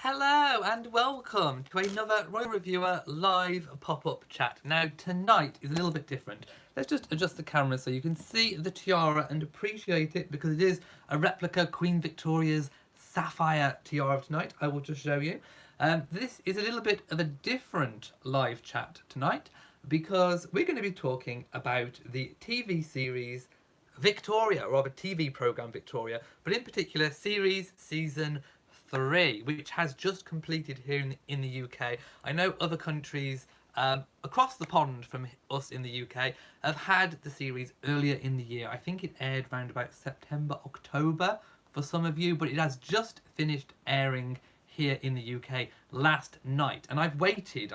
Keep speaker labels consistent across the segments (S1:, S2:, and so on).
S1: Hello and welcome to another Royal Reviewer live pop-up chat. Now tonight is a little bit different. Let's just adjust the camera so you can see the tiara and appreciate it because it is a replica Queen Victoria's sapphire tiara tonight. I will just show you. This is a little bit of a different live chat tonight because we're going to be talking about the TV series Victoria, or rather TV programme Victoria, but in particular series season 3, which has just completed here in the UK. I know other countries across the pond from us in the UK have had the series earlier in the year. I think it aired around about September, October for some of you, but it has just finished airing here in the UK last night, and I've waited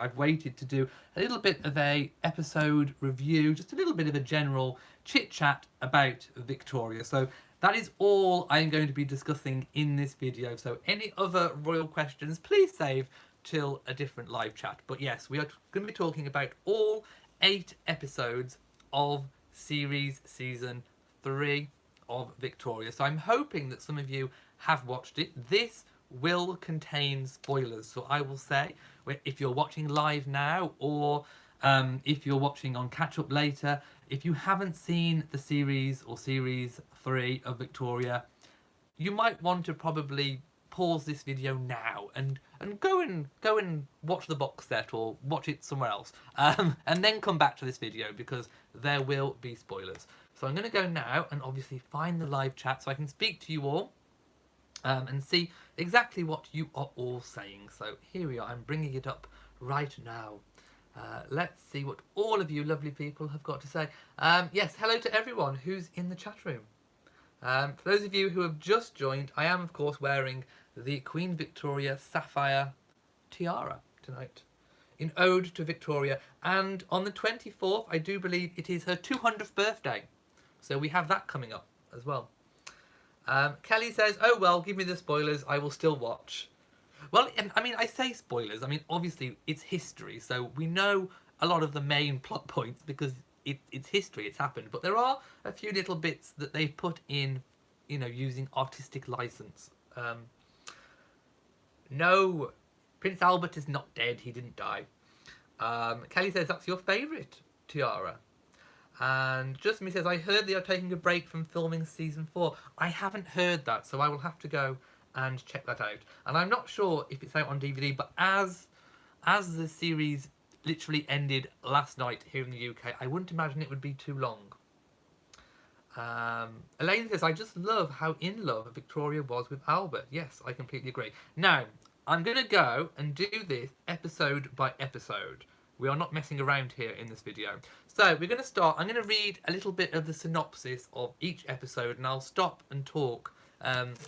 S1: to do a little bit of a episode review, just a little bit of a general chit chat about Victoria. So that is all I'm going to be discussing in this video. So any other royal questions, please save till a different live chat. But yes, we are going to be talking about all 8 episodes of series season 3 of Victoria. So I'm hoping that some of you have watched it. This will contain spoilers, so I will say, if you're watching live now or if you're watching on catch up later, if you haven't seen the series or series 3 of Victoria, you might want to probably pause this video now and go and watch the box set or watch it somewhere else, and then come back to this video because there will be spoilers. So I'm going to go now and obviously find the live chat so I can speak to you all and see exactly what you are all saying. So here we are, I'm bringing it up right now. Let's see what all of you lovely people have got to say. Yes, hello to everyone who's in the chat room. For those of you who have just joined, I am of course wearing the Queen Victoria sapphire tiara tonight in ode to Victoria, and on the 24th I do believe it is her 200th birthday, so we have that coming up as well. Kelly says, oh well, give me the spoilers, I will still watch. Well, I mean, I say spoilers, I mean, obviously it's history, so we know a lot of the main plot points because it's history, it's happened, but there are a few little bits that they've put in, you know, using artistic license. No, Prince Albert is not dead, he didn't die. Kelly says, that's your favourite tiara. And Just Me says, I heard they are taking a break from filming season 4. I haven't heard that, so I will have to go and check that out. And I'm not sure if it's out on DVD, but as the series literally ended last night here in the UK, I wouldn't imagine it would be too long. Elaine says, I just love how in love Victoria was with Albert. Yes, I completely agree. Now, I'm going to go and do this episode by episode. We are not messing around here in this video. So we're going to start. I'm going to read a little bit of the synopsis of each episode, and I'll stop and talk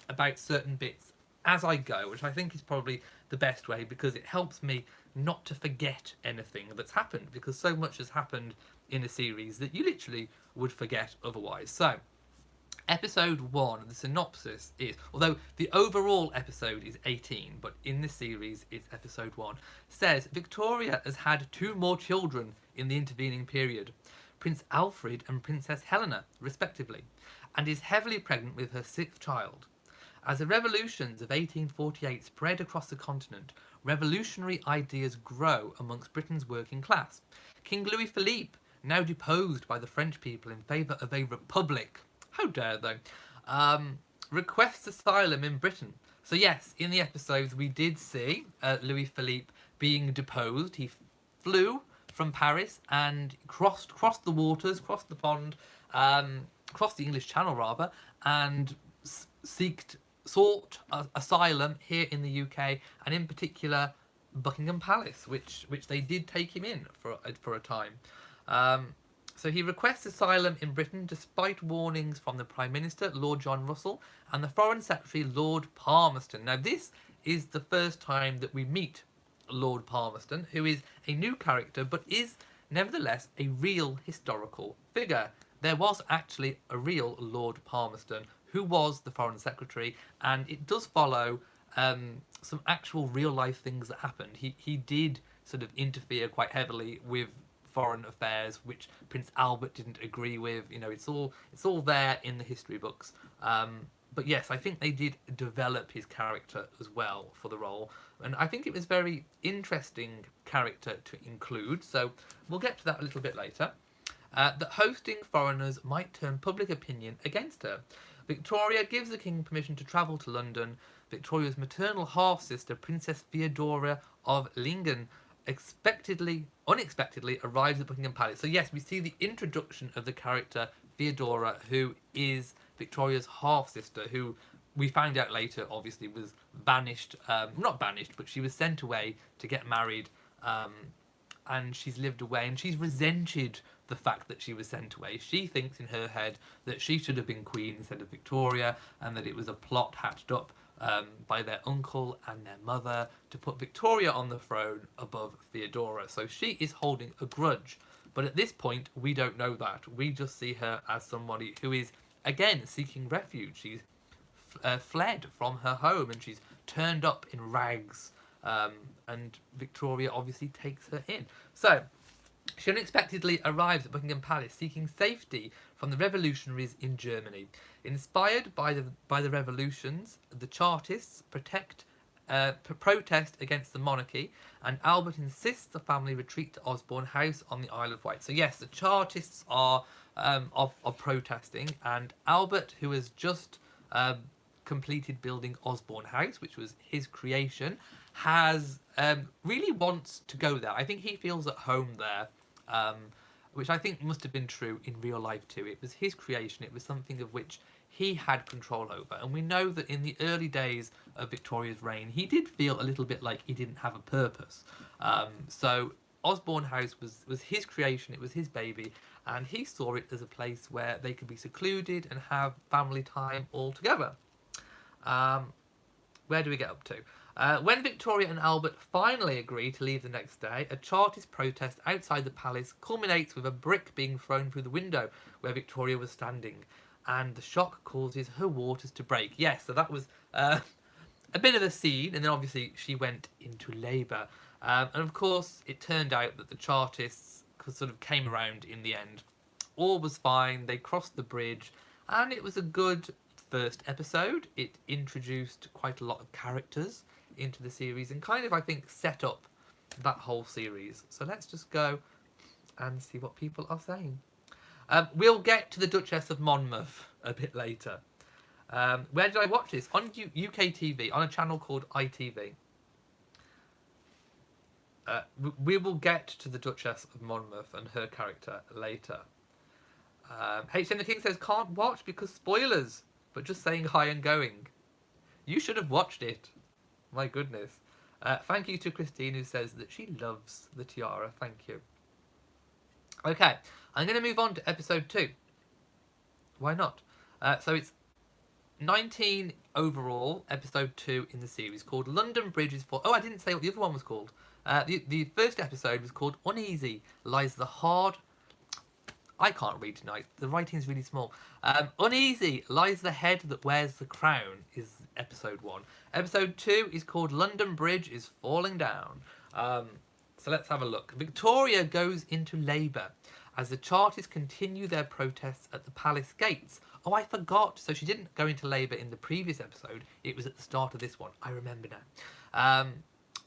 S1: about certain bits as I go, which I think is probably the best way because it helps me not to forget anything that's happened, because so much has happened in a series that you literally would forget otherwise. So episode 1, the synopsis is, although the overall episode is 18, but in this series it's episode 1, says Victoria has had 2 more children in the intervening period, Prince Alfred and Princess Helena, respectively, and is heavily pregnant with her 6th child. As the revolutions of 1848 spread across the continent, revolutionary ideas grow amongst Britain's working class. King Louis Philippe, now deposed by the French people in favour of a republic, how dare they, requests asylum in Britain. So yes, in the episodes we did see Louis Philippe being deposed. He flew from Paris and crossed the waters, crossed the pond, crossed the English Channel rather, and sought asylum here in the UK, and in particular Buckingham Palace, which they did take him in for a time. So he requests asylum in Britain despite warnings from the Prime Minister, Lord John Russell, and the Foreign Secretary, Lord Palmerston. Now this is the first time that we meet Lord Palmerston, who is a new character but is nevertheless a real historical figure. There was actually a real Lord Palmerston who was the Foreign Secretary, and it does follow some actual real life things that happened. He did sort of interfere quite heavily with foreign affairs, which Prince Albert didn't agree with. You know, it's all there in the history books. But yes, I think they did develop his character as well for the role. And I think it was very interesting character to include. So we'll get to that a little bit later. That hosting foreigners might turn public opinion against her. Victoria gives the king permission to travel to London. Victoria's maternal half-sister, Princess Theodora of Lingen, unexpectedly arrives at Buckingham Palace. So yes, we see the introduction of the character Theodora, who is Victoria's half-sister, who we found out later obviously was banished, not banished, but she was sent away to get married, and she's lived away, and she's resented the fact that she was sent away. She thinks in her head that she should have been queen instead of Victoria, and that it was a plot hatched up by their uncle and their mother to put Victoria on the throne above Theodora. So she is holding a grudge. But at this point, we don't know that. We just see her as somebody who is, again, seeking refuge. She's fled from her home, and she's turned up in rags. And Victoria obviously takes her in. So she unexpectedly arrives at Buckingham Palace seeking safety from the revolutionaries in Germany. Inspired by the revolutions, the Chartists protest against the monarchy, and Albert insists the family retreat to Osborne House on the Isle of Wight. So yes, the Chartists are protesting, and Albert, who has just completed building Osborne House, which was his creation, has really wants to go there. I think he feels at home there, which I think must have been true in real life too. It was his creation. It was something of which he had control over. And we know that in the early days of Victoria's reign, he did feel a little bit like he didn't have a purpose. So Osborne House was his creation. It was his baby. And he saw it as a place where they could be secluded and have family time all together. Where do we get up to? When Victoria and Albert finally agree to leave the next day, a Chartist protest outside the palace culminates with a brick being thrown through the window where Victoria was standing, and the shock causes her waters to break. Yes, so that was a bit of a scene, and then obviously she went into labour. And of course, it turned out that the Chartists sort of came around in the end. All was fine, they crossed the bridge, and it was a good first episode. It introduced quite a lot of characters into the series and kind of, I think, set up that whole series. So let's just go and see what people are saying. We'll get to the Duchess of Monmouth a bit later. Where did I watch this? On UK TV, on a channel called ITV. We will get to the Duchess of Monmouth and her character later. HM the King says, can't watch because spoilers, but just saying hi and going. You should have watched it. My goodness. Thank you to Christine, who says that she loves the tiara. Thank you. Okay, I'm going to move on to episode 2. Why not? So it's 19 overall, episode 2 in the series, called London Bridge is for... Oh, I didn't say what the other one was called. The first episode was called Uneasy Lies the Hard... I can't read tonight. The writing's really small. Uneasy Lies the Head That Wears the Crown is episode 1. Episode 2 is called London Bridge is Falling Down. So let's have a look. Victoria goes into labour as the Chartists continue their protests at the palace gates. Oh, I forgot. So she didn't go into labour in the previous episode. It was at the start of this one. I remember now.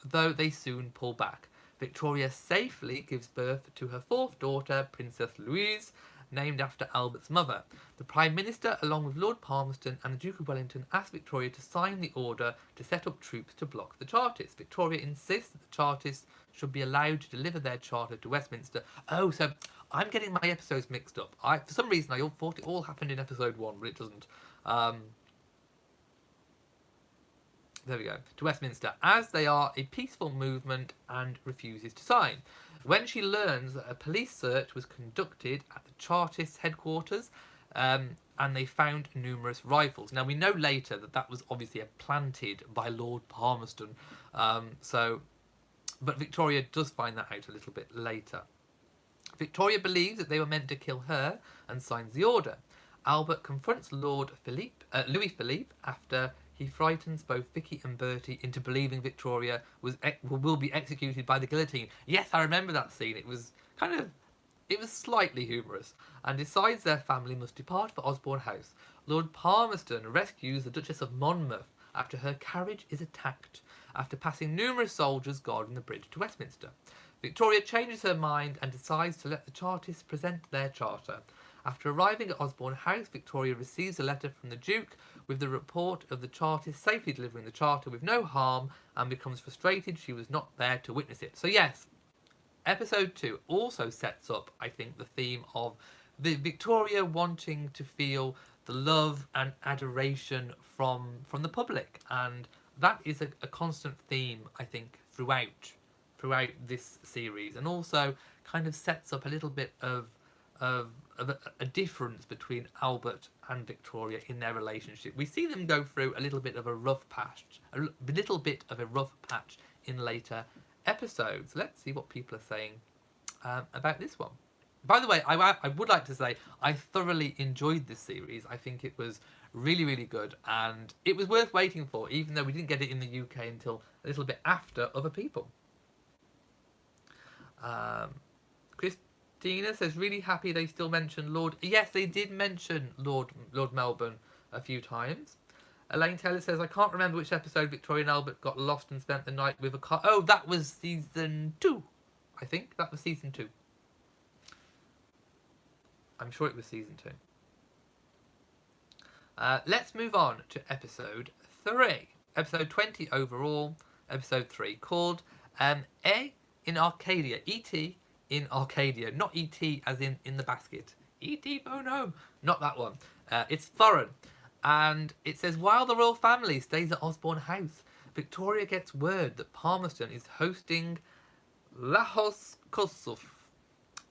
S1: Though they soon pull back. Victoria safely gives birth to her 4th daughter, Princess Louise, named after Albert's mother. The Prime Minister, along with Lord Palmerston and the Duke of Wellington, asked Victoria to sign the order to set up troops to block the Chartists. Victoria insists that the Chartists should be allowed to deliver their charter to Westminster. Oh, so I'm getting my episodes mixed up. For some reason, I thought it all happened in episode 1, but it doesn't. There we go. To Westminster, as they are a peaceful movement and refuses to sign. When she learns that a police search was conducted at the Chartists' headquarters, and they found numerous rifles. Now, we know later that that was obviously planted by Lord Palmerston. But Victoria does find that out a little bit later. Victoria believes that they were meant to kill her and signs the order. Albert confronts Louis Philippe after he frightens both Vicky and Bertie into believing Victoria will be executed by the guillotine. Yes, I remember that scene. It was kind of It was slightly humorous, and decides their family must depart for Osborne House. Lord Palmerston rescues the Duchess of Monmouth after her carriage is attacked, after passing numerous soldiers guarding the bridge to Westminster. Victoria changes her mind and decides to let the Chartists present their charter. After arriving at Osborne House, Victoria receives a letter from the Duke with the report of the Chartists safely delivering the charter with no harm, and becomes frustrated she was not there to witness it. So yes, episode 2 also sets up, I think, the theme of the Victoria wanting to feel the love and adoration from the public, and that is a constant theme, I think, throughout this series, and also kind of sets up a little bit of a difference between Albert and Victoria in their relationship. We see them go through a little bit of a rough patch, in later episodes. Let's see what people are saying about this one. By the way, I would like to say I thoroughly enjoyed this series. I think it was really, really good, and it was worth waiting for, even though we didn't get it in the UK until a little bit after other people. Christina says, really happy they still mention Lord... Yes, they did mention Lord Melbourne a few times. Elaine Taylor says, I can't remember which episode Victoria and Albert got lost and spent the night with a car. Oh, that was season 2. I think that was season 2. I'm sure it was season 2. Let's move on to episode 3. Episode 20 overall. Episode 3 called E in Arcadia. E.T. in Arcadia. Not E.T. as in the basket. E.T. phone home. Not that one. It's foreign. And it says, while the royal family stays at Osborne House, Victoria gets word that Palmerston is hosting Lahos Kosov.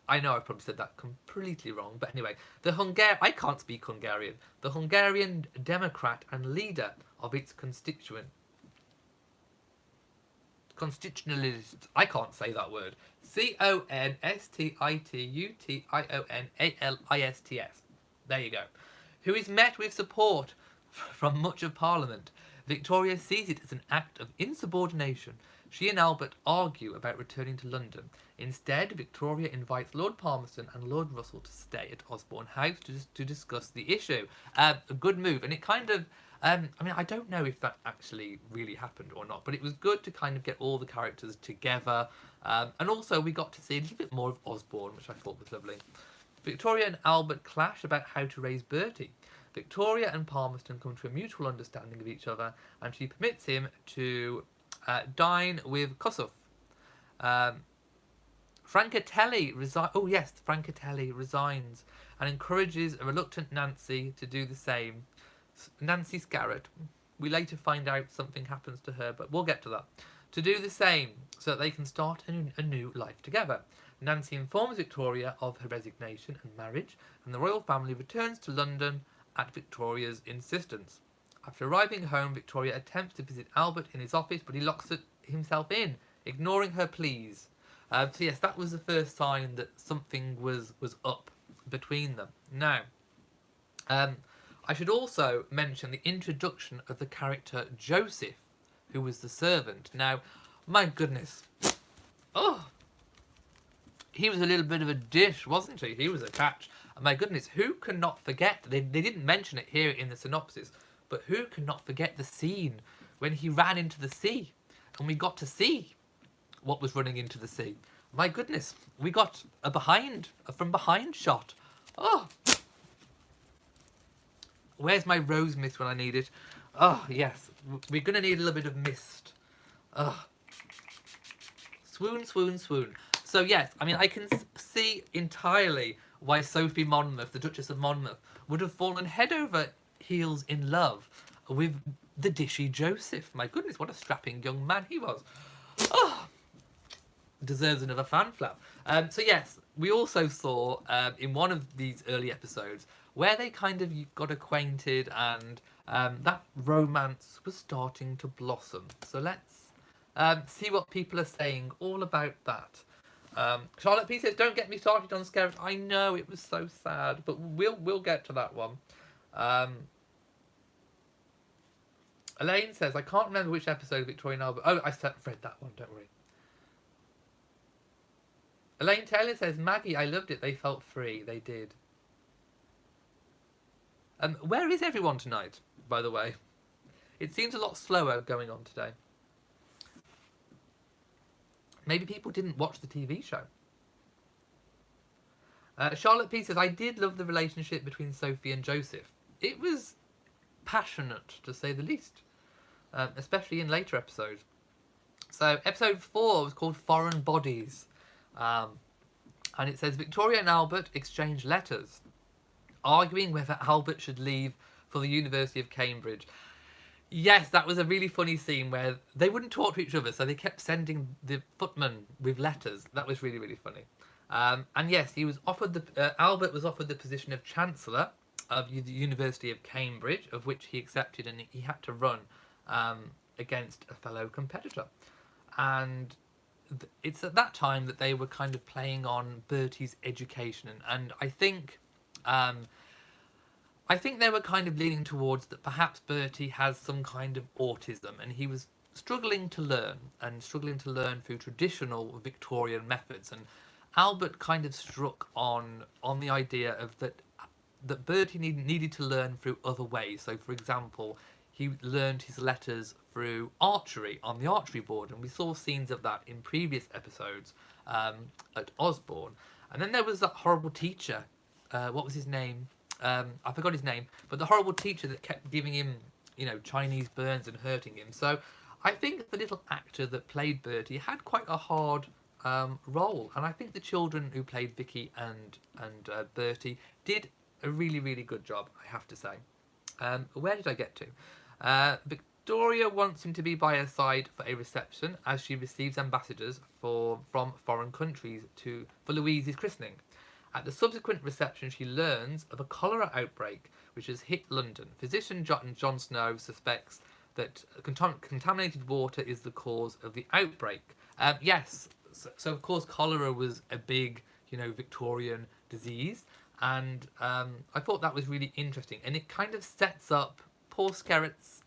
S1: I know I probably said that completely wrong, but anyway, I can't speak Hungarian. The Hungarian Democrat and leader of its constitutionalists. I can't say that word. Constitutionalists. There you go. Who is met with support from much of Parliament. Victoria sees it as an act of insubordination. She and Albert argue about returning to London. Instead, Victoria invites Lord Palmerston and Lord Russell to stay at Osborne House to discuss the issue. A good move, and it kind of... I mean, I don't know if that actually really happened or not, but it was good to kind of get all the characters together. And also, we got to see a little bit more of Osborne, which I thought was lovely. Victoria and Albert clash about how to raise Bertie. Victoria and Palmerston come to a mutual understanding of each other, and she permits him to dine with Kossuth. Francatelli resigns and encourages a reluctant Nancy to do the same. Nancy Scarrett. We later find out something happens to her, but we'll get to that. To do the same, so that they can start a new life together. Nancy informs Victoria of her resignation and marriage, and the royal family returns to London at Victoria's insistence. After arriving home, Victoria attempts to visit Albert in his office, but he locks himself in, ignoring her pleas. So yes, that was the first sign that something was up between them. Now, I should also mention the introduction of the character Joseph, who was the servant. Now, my goodness. Oh! He was a little bit of a dish, wasn't he? He was a catch. And my goodness, who can not forget, they didn't mention it here in the synopsis, but who can not forget the scene when he ran into the sea and we got to see what was running into the sea. My goodness, we got a from behind shot. Oh! Where's my rose mist when I need it? Oh, yes. We're going to need a little bit of mist. Oh. Swoon, swoon, swoon. So, yes, I mean, I can see entirely why Sophie Monmouth, the Duchess of Monmouth, would have fallen head over heels in love with the dishy Joseph. My goodness, what a strapping young man he was. Oh! Deserves another fan flap. So, yes, we also saw in one of these early episodes where they kind of got acquainted and that romance was starting to blossom. So let's see what people are saying all about that. Charlotte P says, don't get me started on Scarrett. I know, it was so sad, but we'll get to that one. Elaine says, I can't remember which episode of Victoria and Albert... Oh, I read that one, don't worry. Elaine Taylor says, Maggie, I loved it. They felt free. They did. Where is everyone tonight, by the way? It seems a lot slower going on today. Maybe people didn't watch the TV show. Charlotte P says, I did love the relationship between Sophie and Joseph. It was passionate, to say the least, especially in later episodes. So episode 4 was called Foreign Bodies. And it says, Victoria and Albert exchanged letters, arguing whether Albert should leave for the University of Cambridge. Yes, that was a really funny scene where they wouldn't talk to each other, so they kept sending the footman with letters. That was really, really funny. And yes, he was offered Albert was offered the position of Chancellor of the University of Cambridge, of which he accepted, and he had to run against a fellow competitor. And it's at that time that they were kind of playing on Bertie's education, and I think they were kind of leaning towards that perhaps Bertie has some kind of autism, and he was struggling to learn through traditional Victorian methods. And Albert kind of struck on the idea of that Bertie needed to learn through other ways. So, for example, he learned his letters through archery on the archery board, and we saw scenes of that in previous episodes at Osborne. And then there was that horrible teacher. What was his name? I forgot his name, but the horrible teacher that kept giving him, Chinese burns and hurting him. So I think the little actor that played Bertie had quite a hard role, and I think the children who played Vicky and Bertie did a really, really good job, I have to say. Where did I get to? Victoria wants him to be by her side for a reception as she receives ambassadors from foreign countries for Louise's christening. At the subsequent reception, she learns of a cholera outbreak which has hit London. Physician John Snow suspects that contaminated water is the cause of the outbreak. Yes, so of course cholera was a big, Victorian disease, and I thought that was really interesting, and it kind of sets up poor Skerritt's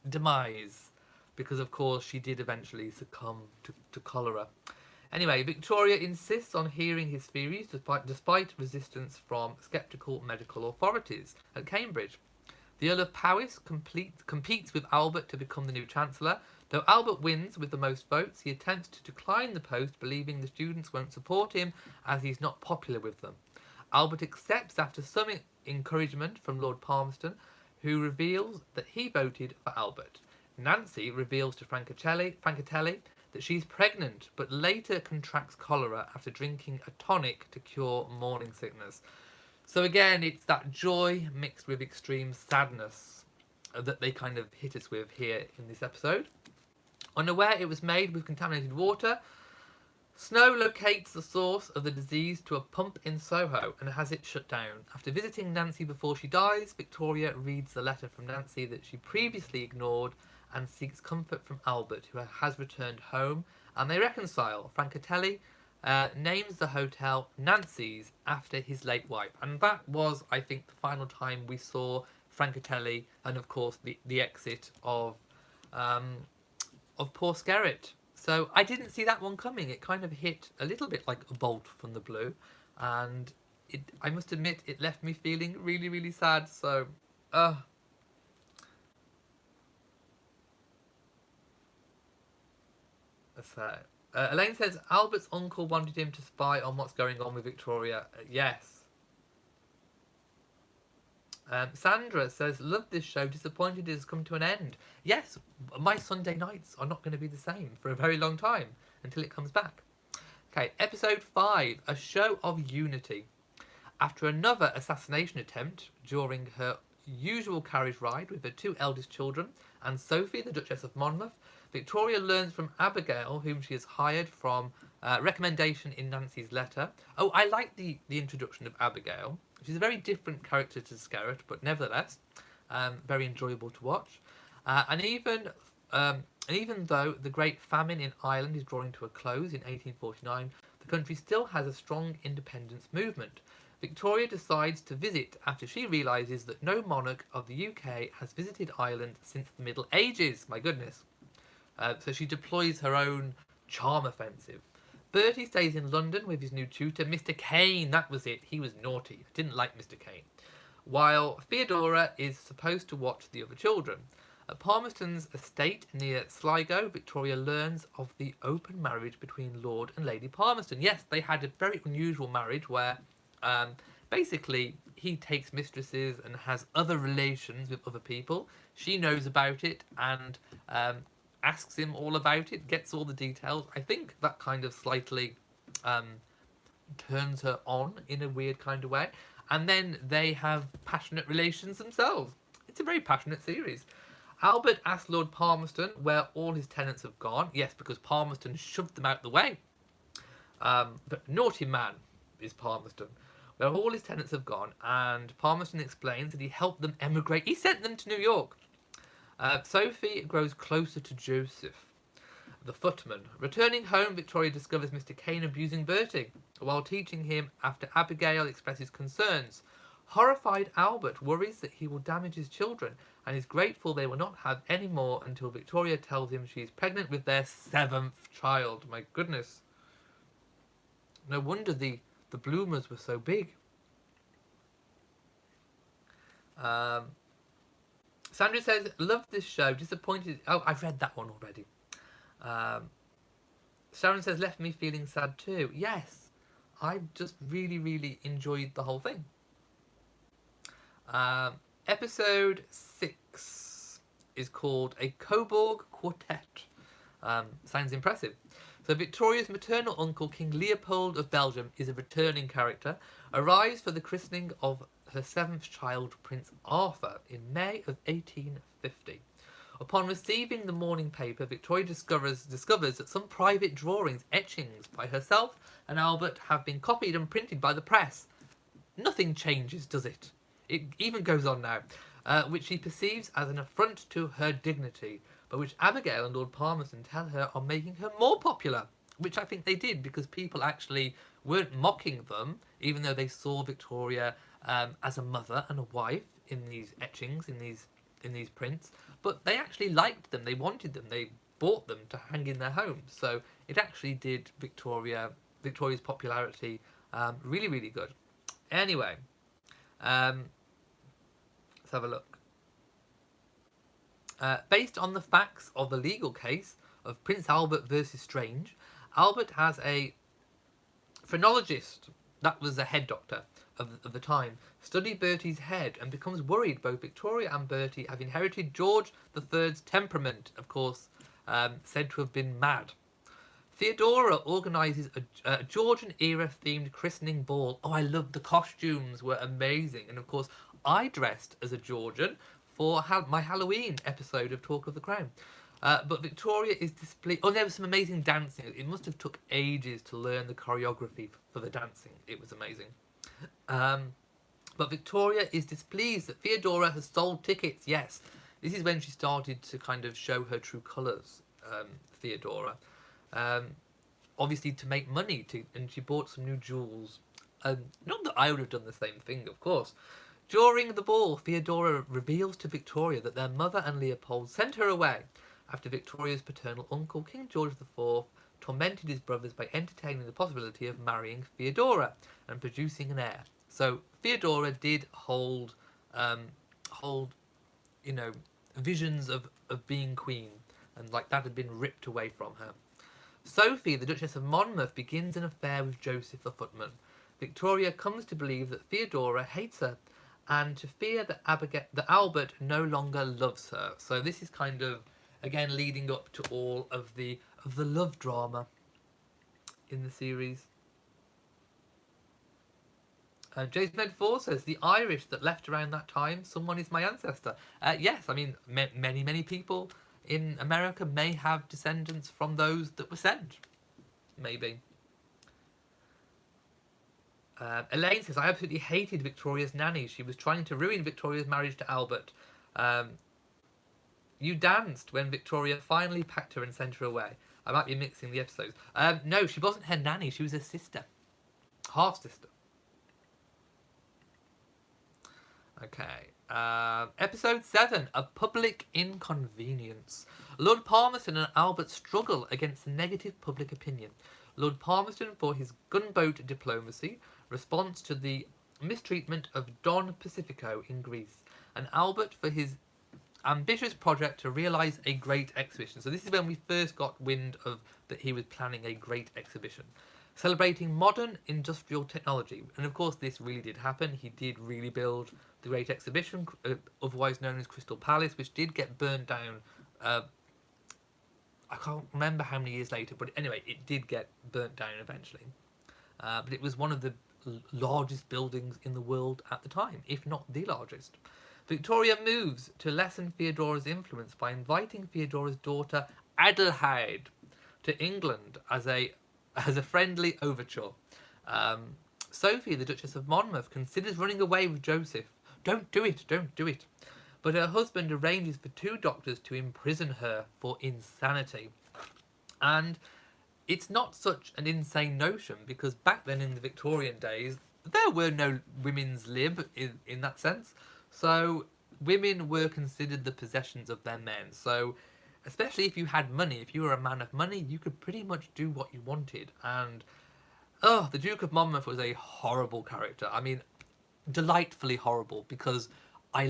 S1: demise, because of course she did eventually succumb to cholera. Anyway, Victoria insists on hearing his theories despite resistance from sceptical medical authorities at Cambridge. The Earl of Powys competes with Albert to become the new Chancellor. Though Albert wins with the most votes, he attempts to decline the post, believing the students won't support him as he's not popular with them. Albert accepts after some encouragement from Lord Palmerston, who reveals that he voted for Albert. Nancy reveals to Francatelli that she's pregnant, but later contracts cholera after drinking a tonic to cure morning sickness. So again, it's that joy mixed with extreme sadness that they kind of hit us with here in this episode. Unaware it was made with contaminated water, Snow locates the source of the disease to a pump in Soho and has it shut down. After visiting Nancy before she dies, Victoria reads the letter from Nancy that she previously ignored and seeks comfort from Albert, who has returned home, and they reconcile. Francatelli names the hotel Nancy's after his late wife, and that was, I think, the final time we saw Francatelli, and of course the exit of poor Skerritt. So I didn't see that one coming. It kind of hit a little bit like a bolt from the blue, and I must admit it left me feeling really, really sad. So, Elaine says Albert's uncle wanted him to spy on what's going on with Victoria. Yes. Sandra says, love this show, disappointed it has come to an end. Yes, my Sunday nights are not going to be the same for a very long time until it comes back. Okay, episode 5, a show of unity. After another assassination attempt during her usual carriage ride with her 2 eldest children and Sophie, the Duchess of Monmouth, Victoria learns from Abigail, whom she has hired from recommendation in Nancy's letter. Oh, I like the introduction of Abigail. She's a very different character to Skerritt, but nevertheless, very enjoyable to watch. And even though the Great Famine in Ireland is drawing to a close in 1849, the country still has a strong independence movement. Victoria decides to visit after she realises that no monarch of the UK has visited Ireland since the Middle Ages. My goodness. So she deploys her own charm offensive. Bertie stays in London with his new tutor, Mr. Kane. That was it. He was naughty. I didn't like Mr. Kane. While Theodora is supposed to watch the other children. At Palmerston's estate near Sligo, Victoria learns of the open marriage between Lord and Lady Palmerston. Yes, they had a very unusual marriage where basically he takes mistresses and has other relations with other people. She knows about it and asks him all about it, gets all the details. I think that kind of slightly turns her on in a weird kind of way. And then they have passionate relations themselves. It's a very passionate series. Albert asks Lord Palmerston where all his tenants have gone. Yes, because Palmerston shoved them out the way. But naughty man is Palmerston. Where all his tenants have gone. And Palmerston explains that he helped them emigrate. He sent them to New York. Sophie grows closer to Joseph, the footman. Returning home, Victoria discovers Mr. Kane abusing Bertie while teaching him after Abigail expresses concerns. Horrified Albert worries that he will damage his children and is grateful they will not have any more until Victoria tells him she is pregnant with their 7th child. My goodness. No wonder the bloomers were so big. Sandra says, love this show, disappointed. Oh, I've read that one already. Sharon says, left me feeling sad too. Yes, I just really, really enjoyed the whole thing. Episode 6 is called A Coburg Quartet. Sounds impressive. So Victoria's maternal uncle, King Leopold of Belgium, is a returning character, arrives for the christening of her 7th child, Prince Arthur, in May of 1850. Upon receiving the morning paper, Victoria discovers that some private drawings, etchings by herself and Albert have been copied and printed by the press. Nothing changes, does it? It even goes on now, which she perceives as an affront to her dignity, but which Abigail and Lord Palmerston tell her are making her more popular, which I think they did because people actually weren't mocking them, even though they saw Victoria as a mother and a wife in these etchings, in these prints, but they actually liked them, they wanted them, they bought them to hang in their homes. So it actually did Victoria's popularity really, really good. Anyway, let's have a look. Based on the facts of the legal case of Prince Albert versus Strange, Albert has a phrenologist, that was the head doctor of the time, study Bertie's head and becomes worried both Victoria and Bertie have inherited George III's temperament, of course, said to have been mad. Theodora organises a Georgian-era themed christening ball. Oh, I loved the costumes, were amazing. And of course, I dressed as a Georgian for my Halloween episode of Talk of the Crown. But Victoria is displeased. Oh, there was some amazing dancing. It must have took ages to learn the choreography for the dancing. It was amazing. But Victoria is displeased that Theodora has sold tickets. Yes, this is when she started to kind of show her true colours, Theodora. Obviously to make money, and she bought some new jewels. Not that I would have done the same thing, of course. During the ball, Theodora reveals to Victoria that their mother and Leopold sent her away after Victoria's paternal uncle, King George IV, tormented his brothers by entertaining the possibility of marrying Theodora and producing an heir. So Theodora did hold visions of being queen, and like that had been ripped away from her. Sophie, the Duchess of Monmouth, begins an affair with Joseph the footman. Victoria comes to believe that Theodora hates her and to fear that Albert no longer loves her. So this is kind of, again, leading up to all of the love drama in the series. James Med4 says, the Irish that left around that time, someone is my ancestor. Yes, I mean, many people in America may have descendants from those that were sent. Maybe. Elaine says, I absolutely hated Victoria's nanny. She was trying to ruin Victoria's marriage to Albert. You danced when Victoria finally packed her and sent her away. I might be mixing the episodes. No, she wasn't her nanny. She was her sister. Half-sister. Okay. Episode 7, A Public Inconvenience. Lord Palmerston and Albert struggle against the negative public opinion. Lord Palmerston for his gunboat diplomacy, response to the mistreatment of Don Pacifico in Greece, and Albert for his ambitious project to realise a great exhibition. So this is when we first got wind of that he was planning a great exhibition, celebrating modern industrial technology. And of course this really did happen. He did really build the great exhibition, otherwise known as Crystal Palace, which did get burned down. I can't remember how many years later, but anyway, it did get burnt down eventually. But it was one of the largest buildings in the world at the time, if not the largest. Victoria moves to lessen Theodora's influence by inviting Theodora's daughter Adelheid to England as a friendly overture. Sophie, the Duchess of Monmouth, considers running away with Joseph. Don't do it, don't do it. But her husband arranges for 2 doctors to imprison her for insanity. And it's not such an insane notion, because back then in the Victorian days, there were no women's lib in that sense. So women were considered the possessions of their men. So especially if you had money, if you were a man of money, you could pretty much do what you wanted. And the Duke of Monmouth was a horrible character. I mean, delightfully horrible, because I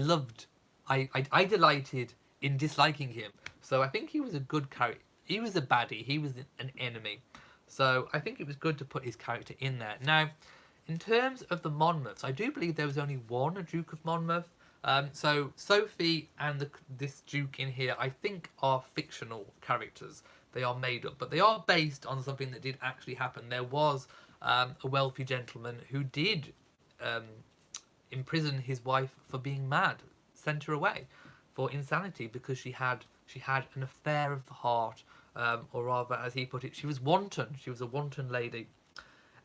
S1: delighted in disliking him. So I think he was a good character. He was a baddie. He was an enemy. So I think it was good to put his character in there. Now, in terms of the Monmouths, I do believe there was only one Duke of Monmouth. So Sophie and this Duke in here, I think, are fictional characters. They are made up, but they are based on something that did actually happen. There was a wealthy gentleman who did imprison his wife for being mad, sent her away for insanity because she had an affair of the heart, or rather, as he put it, she was wanton. She was a wanton lady.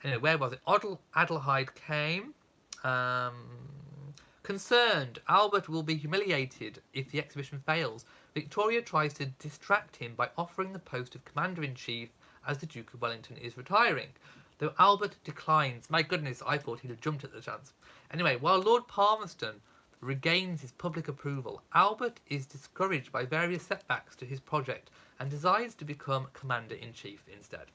S1: Anyway, where was it? Adelheid came. Concerned, Albert will be humiliated if the exhibition fails. Victoria tries to distract him by offering the post of Commander-in-Chief as the Duke of Wellington is retiring, though Albert declines. My goodness, I thought he'd have jumped at the chance. Anyway, while Lord Palmerston regains his public approval, Albert is discouraged by various setbacks to his project and decides to become Commander-in-Chief instead.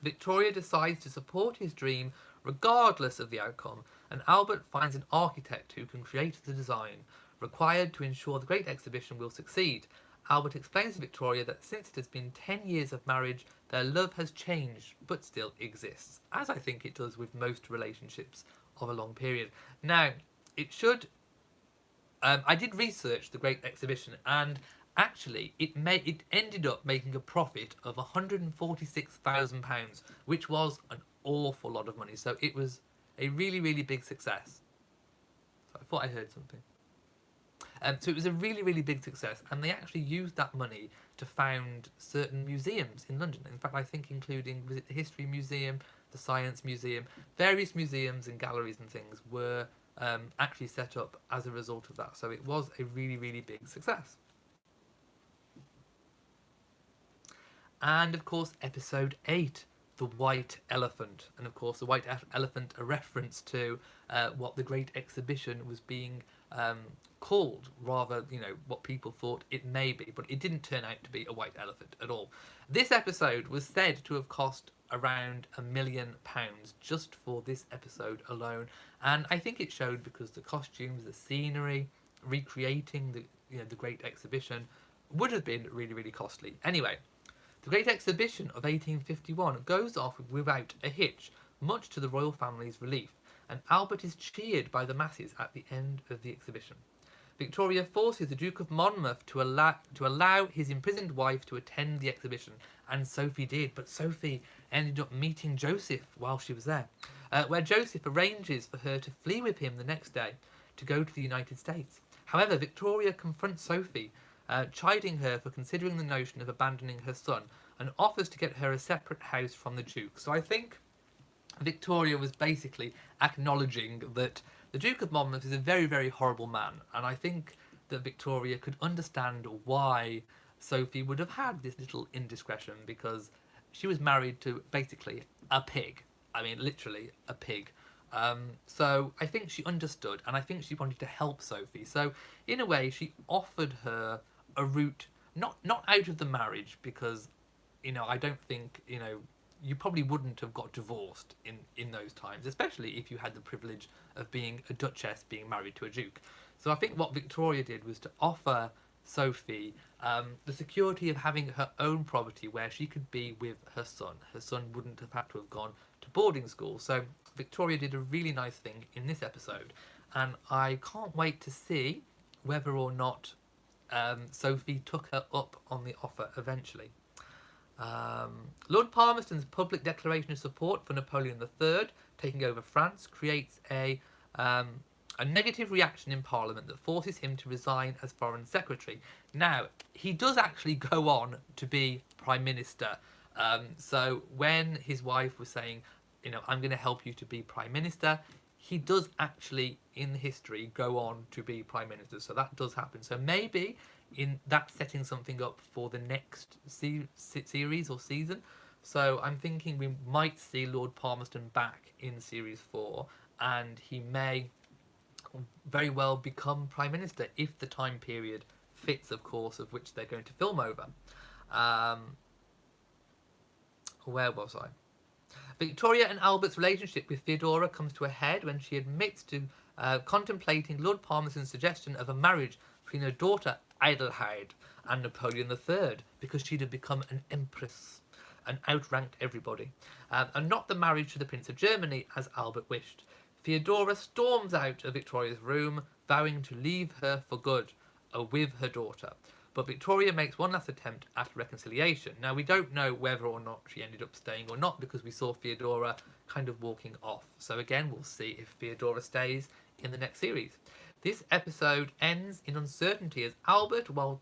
S1: Victoria decides to support his dream regardless of the outcome, and Albert finds an architect who can create the design required to ensure the great exhibition will succeed. Albert explains to Victoria that since it has been 10 years of marriage, their love has changed but still exists, as I think it does with most relationships of a long period. Now, it should... I did research the great exhibition, and actually it ended up making a profit of £146,000, which was an awful lot of money. So it was a really, really big success. So I thought I heard something. So it was a really, really big success, and they actually used that money to found certain museums in London. In fact, I think including the History Museum, the Science Museum, various museums and galleries and things were actually set up as a result of that. So it was a really, really big success. And of course, episode 8, the White Elephant. And of course, the White Elephant, a reference to what the Great Exhibition was being called, rather, what people thought it may be, but it didn't turn out to be a white elephant at all. This episode was said to have cost around £1 million just for this episode alone, and I think it showed because the costumes, the scenery, recreating the Great Exhibition would have been really, really costly. Anyway, the Great Exhibition of 1851 goes off without a hitch, much to the royal family's relief, and Albert is cheered by the masses at the end of the exhibition. Victoria forces the Duke of Monmouth to allow his imprisoned wife to attend the exhibition, and Sophie did, but Sophie ended up meeting Joseph while she was there, where Joseph arranges for her to flee with him the next day to go to the United States. However, Victoria confronts Sophie, chiding her for considering the notion of abandoning her son, and offers to get her a separate house from the Duke. So I think Victoria was basically acknowledging that the Duke of Monmouth is a very, very horrible man, and I think that Victoria could understand why Sophie would have had this little indiscretion, because she was married to basically a pig. I mean, literally a pig. So I think she understood, and I think she wanted to help Sophie. So in a way, she offered her a route, not out of the marriage, because I don't think you probably wouldn't have got divorced in those times, especially if you had the privilege of being a duchess being married to a duke. So I think what Victoria did was to offer Sophie the security of having her own property where she could be with her son. Her son wouldn't have had to have gone to boarding school. So Victoria did a really nice thing in this episode, and I can't wait to see whether or not Sophie took her up on the offer eventually. Lord Palmerston's public declaration of support for Napoleon III taking over France creates a negative reaction in Parliament that forces him to resign as Foreign Secretary. Now, he does actually go on to be Prime Minister. So when his wife was saying, I'm going to help you to be Prime Minister, he does actually, in history, go on to be Prime Minister. So that does happen. So maybe in that setting something up for the next series or season. So I'm thinking we might see Lord Palmerston back in Series 4, and he may very well become Prime Minister if the time period fits, of course, of which they're going to film over. Where was I? Victoria and Albert's relationship with Theodora comes to a head when she admits to contemplating Lord Palmerston's suggestion of a marriage between her daughter Adelheid and Napoleon III, because she'd have become an empress and outranked everybody, and not the marriage to the Prince of Germany as Albert wished. Theodora storms out of Victoria's room, vowing to leave her for good, with her daughter. But Victoria makes one last attempt at reconciliation. Now, we don't know whether or not she ended up staying or not, because we saw Theodora kind of walking off. So again, we'll see if Theodora stays in the next series. This episode ends in uncertainty as Albert, while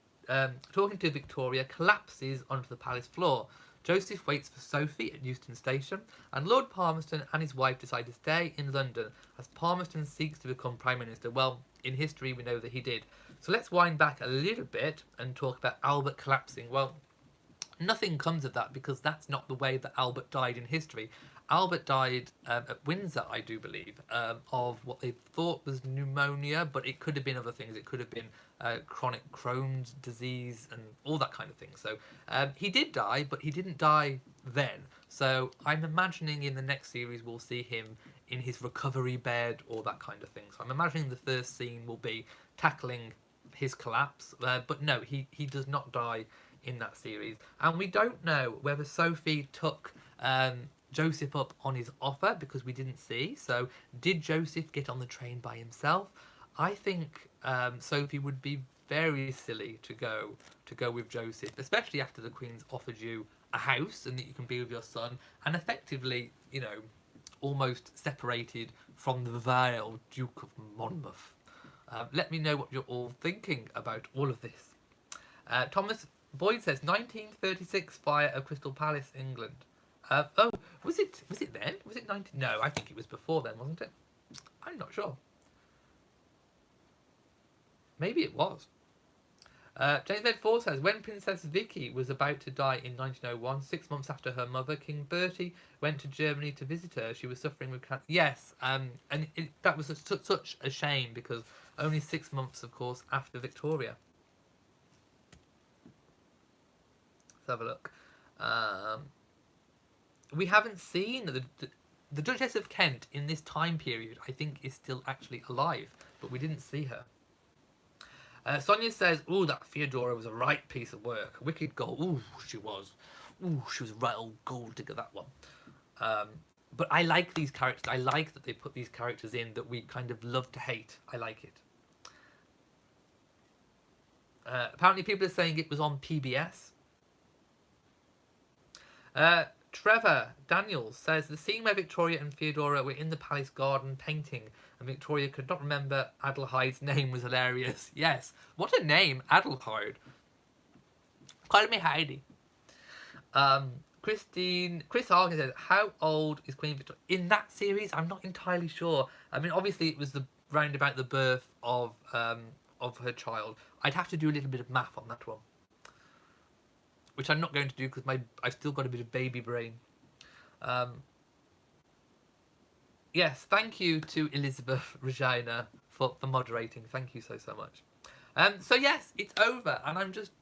S1: talking to Victoria, collapses onto the palace floor. Joseph waits for Sophie at Euston Station, and Lord Palmerston and his wife decide to stay in London as Palmerston seeks to become Prime Minister. Well, in history, we know that he did. So let's wind back a little bit and talk about Albert collapsing. Well, nothing comes of that, because that's not the way that Albert died in history. Albert died at Windsor, I do believe, of what they thought was pneumonia, but it could have been other things. It could have been chronic Crohn's disease and all that kind of thing. So he did die, but he didn't die then. So I'm imagining in the next series we'll see him in his recovery bed or that kind of thing. So I'm imagining the first scene will be tackling his collapse. But no, he does not die in that series. And we don't know whether Sophie took Joseph up on his offer, because we didn't see. So did Joseph get on the train by himself? I think Sophie would be very silly to go with Joseph, especially after the Queen's offered you a house and that you can be with your son, and effectively, almost separated from the vile Duke of Monmouth. Let me know what you're all thinking about all of this. Thomas Boyd says 1936 fire of Crystal Palace, England. Oh, was it then? Was it 19? No, I think it was before then, wasn't it? I'm not sure. Maybe it was. James Bed 4 says, when Princess Vicky was about to die in 1901, 6 months after her mother, King Bertie went to Germany to visit her. She was suffering with cancer. Yes, and that was such a shame, because only 6 months, of course, after Victoria. Let's have a look. We haven't seen the Duchess of Kent in this time period. I think is still actually alive, but we didn't see her. Sonia says, "Ooh, that Theodora was a right piece of work. Wicked gold. Ooh, she was. Ooh, she was a right old gold digger, that one." But I like these characters. I like that they put these characters in that we kind of love to hate. I like it. Apparently, people are saying it was on PBS. Trevor Daniels says the scene where Victoria and Theodora were in the palace garden painting and Victoria could not remember Adelheide's name was hilarious. Yes, what a name, Adelheid. Call me Heidi. Chris Harkin says, how old is Queen Victoria? In that series, I'm not entirely sure. I mean, obviously it was round about the birth of her child. I'd have to do a little bit of math on that one, which I'm not going to do because I've still got a bit of baby brain. Yes, thank you to Elizabeth Regina for moderating. Thank you so much. So yes, it's over, and I'm just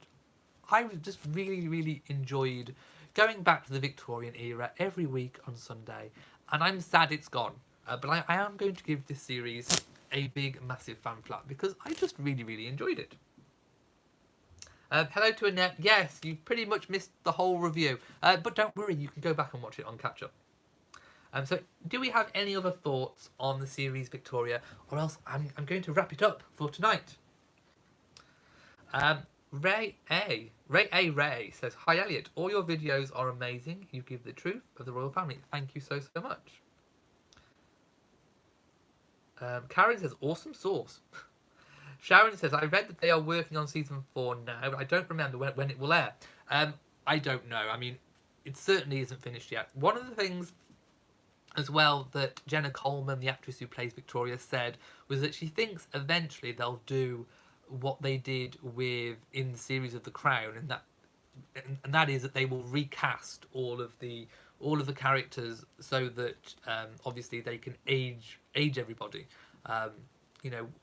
S1: I just really enjoyed going back to the Victorian era every week on Sunday, and I'm sad it's gone. But I am going to give this series a big, massive fan flap because I just really enjoyed it. Hello to Annette. Yes, you pretty much missed the whole review, but don't worry, you can go back and watch it on catch up. So, do we have any other thoughts on the series Victoria, or else I'm going to wrap it up for tonight. Ray says, "Hi Elliot, all your videos are amazing. You give the truth of the royal family. Thank you so much." Karen says, "Awesome sauce." Sharon says, "I read that they are working on season 4 now, but I don't remember when it will air." I don't know. I mean, it certainly isn't finished yet. One of the things as well that Jenna Coleman, the actress who plays Victoria, said was that she thinks eventually they'll do what they did in the series of The Crown, and that is that they will recast all of the characters so that obviously they can age everybody.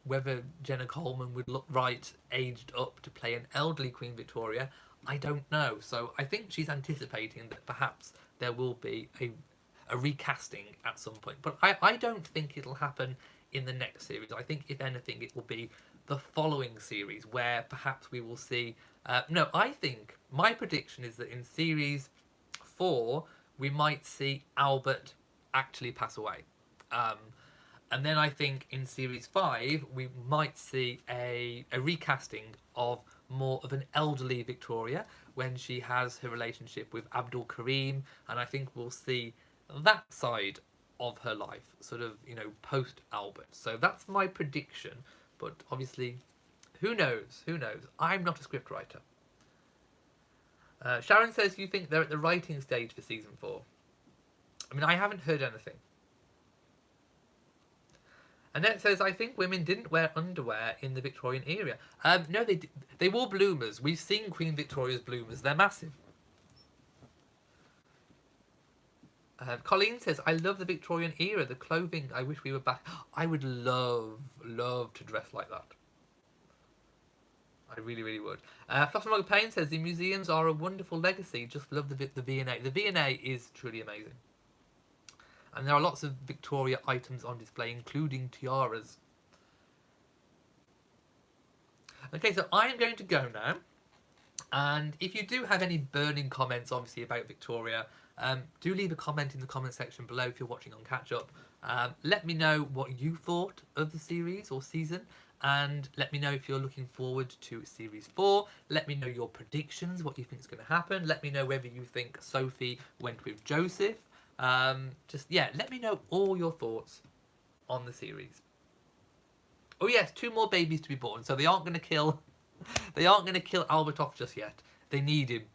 S1: Whether Jenna Coleman would look right aged up to play an elderly Queen Victoria, I don't know. So I think she's anticipating that perhaps there will be a recasting at some point. But I don't think it'll happen in the next series. I think, if anything, it will be the following series where perhaps we will see... I think my prediction is that in series 4, we might see Albert actually pass away. And then I think in series 5, we might see a recasting of more of an elderly Victoria when she has her relationship with Abdul Karim, and I think we'll see that side of her life, sort of, post Albert. So that's my prediction, but obviously, who knows? I'm not a scriptwriter. Sharon says, "You think they're at the writing stage for season 4? I mean, I haven't heard anything. Annette says, "I think women didn't wear underwear in the Victorian era." No, they wore bloomers. We've seen Queen Victoria's bloomers. They're massive. Colleen says, "I love the Victorian era, the clothing. I wish we were back." I would love to dress like that. I really would. Flossamog Payne says, "The museums are a wonderful legacy. Just love the V&A. The V&A is truly amazing. And there are lots of Victoria items on display, including tiaras." Okay, so I'm going to go now. And if you do have any burning comments, obviously, about Victoria, do leave a comment in the comment section below if you're watching on Catch Up. Let me know what you thought of the series or season, and let me know if you're looking forward to series 4. Let me know your predictions, what you think is going to happen. Let me know whether you think Sophie went with Joseph. Let me know all your thoughts on the series. Oh yes, 2 more babies to be born, so they aren't going to kill Albert off just yet. They need him.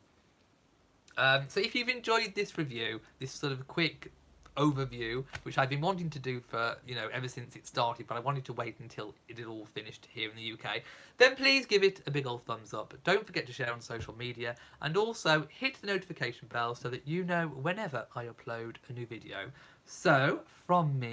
S1: So if you've enjoyed this review, this sort of quick overview, which I've been wanting to do for, ever since it started, but I wanted to wait until it had all finished here in the UK, then please give it a big old thumbs up. Don't forget to share on social media, and also hit the notification bell so that you know whenever I upload a new video. So, from me,